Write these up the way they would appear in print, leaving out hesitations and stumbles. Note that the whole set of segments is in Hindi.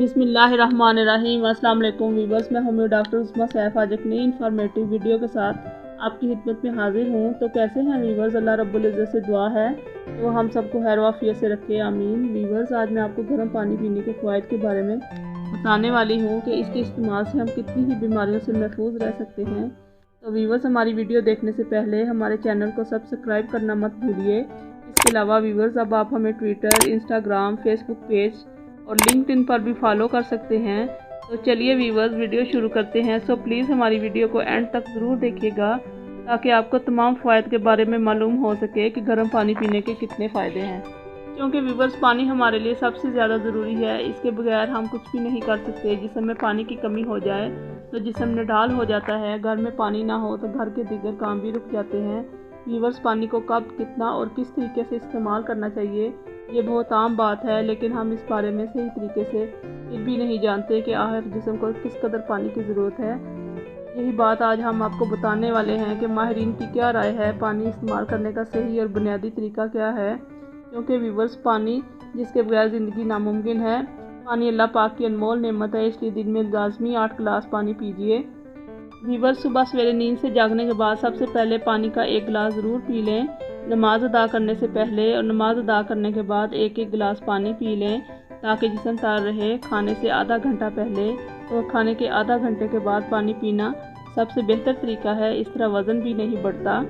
बिस्मिल्लाहिर्रहमानिर्रहीम। अस्सलाम वालेकुम वीवर्स, मैं हूं डॉक्टर उस्मा सैफ। आज एक नई इन्फॉर्मेटिव वीडियो के साथ आपकी खिदमत में हाजिर हूं। तो कैसे हैं वीवर्स? अल्लाह रब्बुल इज़्ज़त से दुआ है तो हम सबको खैर वाफियत से रखे, आमीन। वीवर्स, आज मैं आपको गर्म पानी पीने के फ़वाइद के बारे में बताने वाली हूँ कि इसके इस्तेमाल से हम कितनी ही बीमारियों से महफूज रह सकते हैं। तो वीवर्स, हमारी वीडियो देखने से पहले हमारे चैनल को सब्सक्राइब करना मत भूलिए। इसके अलावा वीवर्स, अब आप हमें ट्विटर, इंस्टाग्राम, फेसबुक पेज और लिंक्डइन पर भी फॉलो कर सकते हैं। तो चलिए वीवर्स, वीडियो शुरू करते हैं। सो प्लीज़ हमारी वीडियो को एंड तक ज़रूर देखिएगा ताकि आपको तमाम फ़ायदे के बारे में मालूम हो सके कि गर्म पानी पीने के कितने फ़ायदे हैं। क्योंकि वीवर्स, पानी हमारे लिए सबसे ज़्यादा ज़रूरी है। इसके बगैर हम कुछ भी नहीं कर सकते। जिस्म में पानी की कमी हो जाए तो जिस्म निढाल हो जाता है। घर में पानी ना हो तो घर के दीगर काम भी रुक जाते हैं। वीवर्स, पानी को कब, कितना और किस तरीके से इस्तेमाल करना चाहिए, ये बहुत आम बात है, लेकिन हम इस बारे में सही तरीके से फिर भी नहीं जानते कि आखिर जिस्म को किस कदर पानी की ज़रूरत है। यही बात आज हम आपको बताने वाले हैं कि माहिरीन की क्या राय है, पानी इस्तेमाल करने का सही और बुनियादी तरीका क्या है। क्योंकि वीवर्स, पानी जिसके बगैर ज़िंदगी नामुमकिन है। पानी अल्लाह पाक की अनमोल नेमत है, इसलिए दिन में लाजमी 8 गिलास पानी पीजिए। वीवर्स, सुबह सवेरे नींद से जागने के बाद सबसे पहले पानी का 1 गिलास ज़रूर पी लें। नमाज अदा करने से पहले और नमाज अदा करने के बाद 1-1 गिलास पानी पी लें ताकि जिस्म तार रहे। खाने से आधा घंटा पहले और खाने के आधा घंटे के बाद पानी पीना सबसे बेहतर तरीका है। इस तरह वज़न भी नहीं बढ़ता।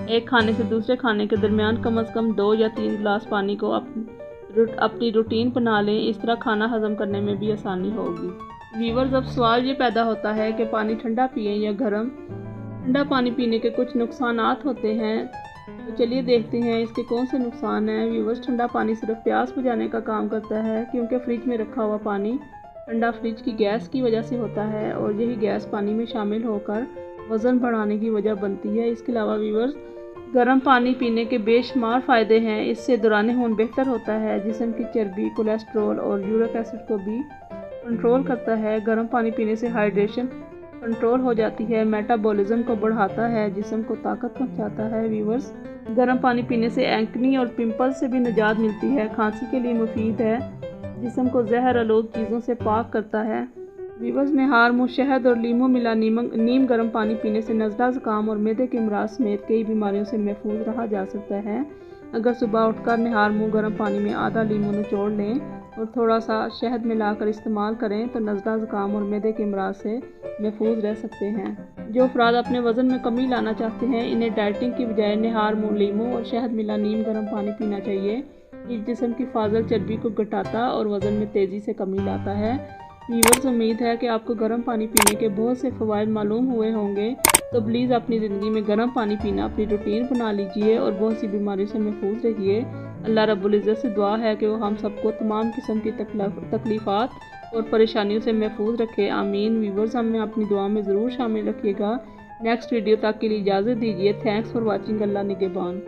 एक खाने से दूसरे खाने के दरमियान कम से कम 2 या 3 गिलास पानी को अपनी रूटीन बना लें। इस तरह खाना हज़म करने में भी आसानी होगी। वीवर्स, अब सवाल ये पैदा होता है कि पानी ठंडा पिएं या गर्म। ठंडा पानी पीने के कुछ नुकसानात होते हैं, तो चलिए देखते हैं इसके कौन से नुकसान हैं। वीवर्स, ठंडा पानी सिर्फ प्यास बुझाने का काम करता है क्योंकि फ्रिज में रखा हुआ पानी ठंडा फ्रिज की गैस की वजह से होता है और यही गैस पानी में शामिल होकर वज़न बढ़ाने की वजह बनती है। इसके अलावा वीवर्स, गर्म पानी पीने के बेशुमार फ़ायदे हैं। इससे दौरान खून बेहतर होता है, जिस्म की चर्बी, कोलेस्ट्रॉल और यूरिक एसिड को भी कंट्रोल करता है। गर्म पानी पीने से हाइड्रेशन कंट्रोल हो जाती है, मेटाबॉलिज्म को बढ़ाता है, जिस्म को ताकत पहुंचाता है। वीवर्स, गर्म पानी पीने से एक्ने और पिंपल्स से भी निजात मिलती है। खांसी के लिए मुफीद है, जिस्म को जहर आलूद चीज़ों से पाक करता है। वीवर्स, निहार मुँह, शहद और लीमू मिला नीम गर्म पानी पीने से नज़ला, ज़ुकाम और मैदे के अमराज समेत कई बीमारियों से महफूज रहा जा सकता है। अगर सुबह उठकर निहार मुँह गर्म पानी में आधा लीमू निचोड़ लें और थोड़ा सा शहद मिलाकर इस्तेमाल करें तो नज़ला, ज़ुकाम और मैदे के अमराज से महफूज रह सकते हैं। जो अफराद अपने वज़न में कमी लाना चाहते हैं, इन्हें डाइटिंग की बजाय निहार मुँह, लीमू और शहद मिला नीम गर्म पानी पीना चाहिए। ये जिस्म की फाजल चर्बी को घटाता और वज़न में तेज़ी से कमी लाता है। वीवर्स, उम्मीद है कि आपको गर्म पानी पीने के बहुत से फ़वाइद मालूम हुए होंगे। तो प्लीज़ अपनी ज़िंदगी में गर्म पानी पीना अपनी रूटीन बना लीजिए और बहुत सी बीमारियों से महफूज रहिए। अल्लाह रब्बुल इज़्ज़त से दुआ है कि वो हम सबको तमाम किस्म की तकलीफ़ात और परेशानियों से महफूज रखे, आमीन। वीवर्स, हमें अपनी दुआ में ज़रूर शामिल रखिएगा। नेक्स्ट वीडियो तक के लिए इजाज़त दीजिए। Thanks for watching. अल्लाह निगहबान।